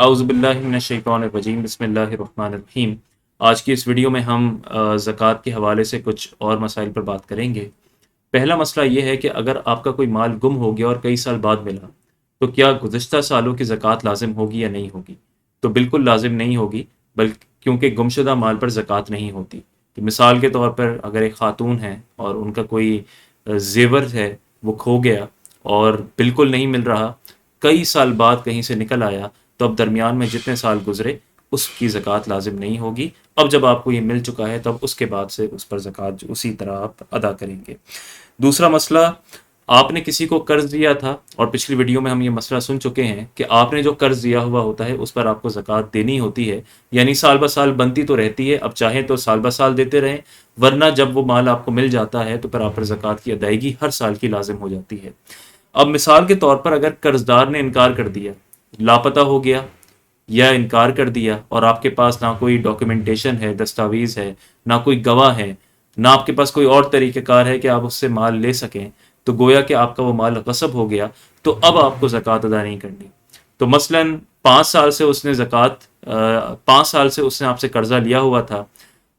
اعوذ باللہ من الشیطان الرجیم، بسم اللہ الرحمن الرحیم۔ آج کی اس ویڈیو میں ہم زکوٰۃ کے حوالے سے کچھ اور مسائل پر بات کریں گے۔ پہلا مسئلہ یہ ہے کہ اگر آپ کا کوئی مال گم ہو گیا اور کئی سال بعد ملا تو کیا گزشتہ سالوں کی زکوٰۃ لازم ہوگی یا نہیں ہوگی؟ تو بالکل لازم نہیں ہوگی، بلکہ کیونکہ گمشدہ مال پر زکوٰۃ نہیں ہوتی۔ کہ مثال کے طور پر اگر ایک خاتون ہے اور ان کا کوئی زیور ہے وہ کھو گیا اور بالکل نہیں مل رہا، کئی سال بعد کہیں سے نکل آیا، تو اب درمیان میں جتنے سال گزرے اس کی زکوٰۃ لازم نہیں ہوگی۔ اب جب آپ کو یہ مل چکا ہے تب اس کے بعد سے اس پر زکوٰۃ اسی طرح آپ ادا کریں گے۔ دوسرا مسئلہ، آپ نے کسی کو قرض دیا تھا، اور پچھلی ویڈیو میں ہم یہ مسئلہ سن چکے ہیں کہ آپ نے جو قرض دیا ہوا ہوتا ہے اس پر آپ کو زکوٰۃ دینی ہوتی ہے، یعنی سال بہ سال بنتی تو رہتی ہے، اب چاہیں تو سال بہ سال دیتے رہیں، ورنہ جب وہ مال آپ کو مل جاتا ہے تو پھر آپ پر زکوٰۃ کی ادائیگی ہر سال کی لازم ہو جاتی ہے۔ اب مثال کے طور پر اگر قرض دار نے انکار کر دیا، لاپتہ ہو گیا یا انکار کر دیا، اور آپ کے پاس نہ کوئی ڈاکیومنٹیشن ہے، دستاویز ہے، نہ کوئی گواہ ہے، نہ آپ کے پاس کوئی اور طریقہ کار ہے کہ آپ اس سے مال لے سکیں، تو گویا کہ آپ کا وہ مال غصب ہو گیا، تو اب آپ کو زکوٰۃ ادا نہیں کرنی۔ تو مثلاً 5 سال سے اس نے 5 سال سے اس نے آپ سے قرضہ لیا ہوا تھا،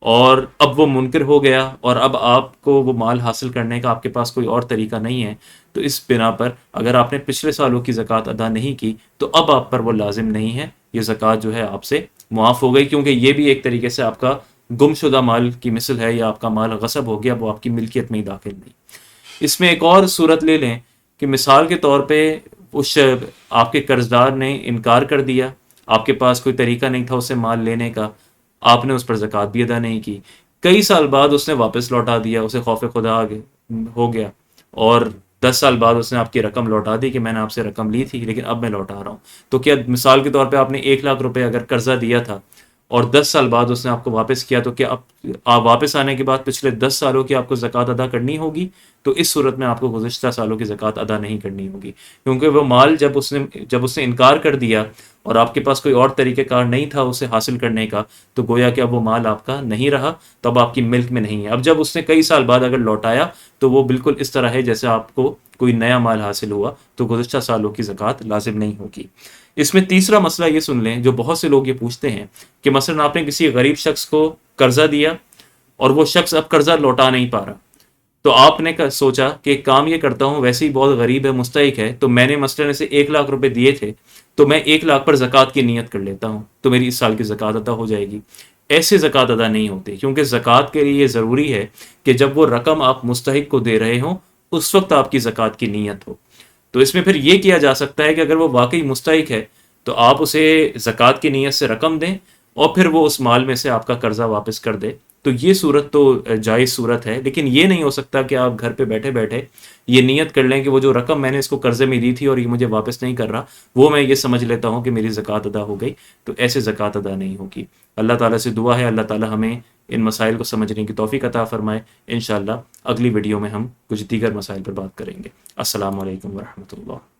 اور اب وہ منکر ہو گیا اور اب آپ کو وہ مال حاصل کرنے کا آپ کے پاس کوئی اور طریقہ نہیں ہے، تو اس بنا پر اگر آپ نے پچھلے سالوں کی زکوٰۃ ادا نہیں کی تو اب آپ پر وہ لازم نہیں ہے، یہ زکوٰۃ جو ہے آپ سے معاف ہو گئی، کیونکہ یہ بھی ایک طریقے سے آپ کا گم شدہ مال کی مثل ہے، یا آپ کا مال غصب ہو گیا، وہ آپ کی ملکیت میں ہی داخل نہیں۔ اس میں ایک اور صورت لے لیں کہ مثال کے طور پہ آپ کے قرض دار نے انکار کر دیا، آپ کے پاس کوئی طریقہ نہیں تھا اسے مال لینے کا، آپ نے اس پر زکوٰۃ بھی ادا نہیں کی، کئی سال بعد اس نے واپس لوٹا دیا، اسے خوف خدا ہو گیا، اور 10 سال بعد اس نے آپ کی رقم لوٹا دی کہ میں نے آپ سے رقم لی تھی لیکن اب میں لوٹا رہا ہوں۔ تو کیا مثال کے طور پہ آپ نے 1 لاکھ روپے اگر قرضہ دیا تھا اور 10 سال بعد اس نے آپ کو واپس کیا، تو کیا آپ واپس آنے کے بعد پچھلے 10 سالوں کی آپ کو زکوٰۃ ادا کرنی ہوگی؟ تو اس صورت میں آپ کو گزشتہ سالوں کی زکوٰۃ ادا نہیں کرنی ہوگی، کیونکہ وہ مال جب اس نے انکار کر دیا اور آپ کے پاس کوئی اور طریقہ کار نہیں تھا اسے حاصل کرنے کا، تو گویا کہ اب وہ مال آپ کا نہیں رہا، تو اب آپ کی ملک میں نہیں ہے۔ اب جب اس نے کئی سال بعد اگر لوٹایا تو وہ بالکل اس طرح ہے جیسے آپ کو کوئی نیا مال حاصل ہوا، تو گزشتہ سالوں کی زکوٰۃ لازم نہیں ہوگی۔ اس میں تیسرا مسئلہ یہ سن لیں، جو بہت سے لوگ یہ پوچھتے ہیں کہ مثلا آپ نے کسی غریب شخص کو قرضہ دیا اور وہ شخص اب قرضہ لوٹا نہیں پا رہا، تو آپ نے سوچا کہ ایک کام یہ کرتا ہوں، ویسے ہی بہت غریب ہے، مستحق ہے، تو میں نے مثلاً اسے 1 لاکھ روپے دیے تھے، تو میں 1 لاکھ پر زکوٰۃ کی نیت کر لیتا ہوں، تو میری اس سال کی زکوٰۃ ادا ہو جائے گی۔ ایسے زکوٰۃ ادا نہیں ہوتی، کیونکہ زکوٰۃ کے لیے یہ ضروری ہے کہ جب وہ رقم آپ مستحق کو دے رہے ہوں اس وقت آپ کی زکوٰۃ کی نیت ہو۔ تو اس میں پھر یہ کیا جا سکتا ہے کہ اگر وہ واقعی مستحق ہے تو آپ اسے زکوٰۃ کی نیت سے رقم دیں، اور پھر وہ اس مال میں سے آپ کا قرضہ واپس کر دے، تو یہ صورت تو جائز صورت ہے۔ لیکن یہ نہیں ہو سکتا کہ آپ گھر پہ بیٹھے بیٹھے یہ نیت کر لیں کہ وہ جو رقم میں نے اس کو قرضے میں دی تھی اور یہ مجھے واپس نہیں کر رہا، وہ میں یہ سمجھ لیتا ہوں کہ میری زکوٰۃ ادا ہو گئی، تو ایسے زکوٰۃ ادا نہیں ہوگی۔ اللہ تعالیٰ سے دعا ہے اللہ تعالیٰ ہمیں ان مسائل کو سمجھنے کی توفیق عطا فرمائے۔ انشاءاللہ اگلی ویڈیو میں ہم کچھ دیگر مسائل پر بات کریں گے۔ السلام علیکم ورحمۃ اللہ۔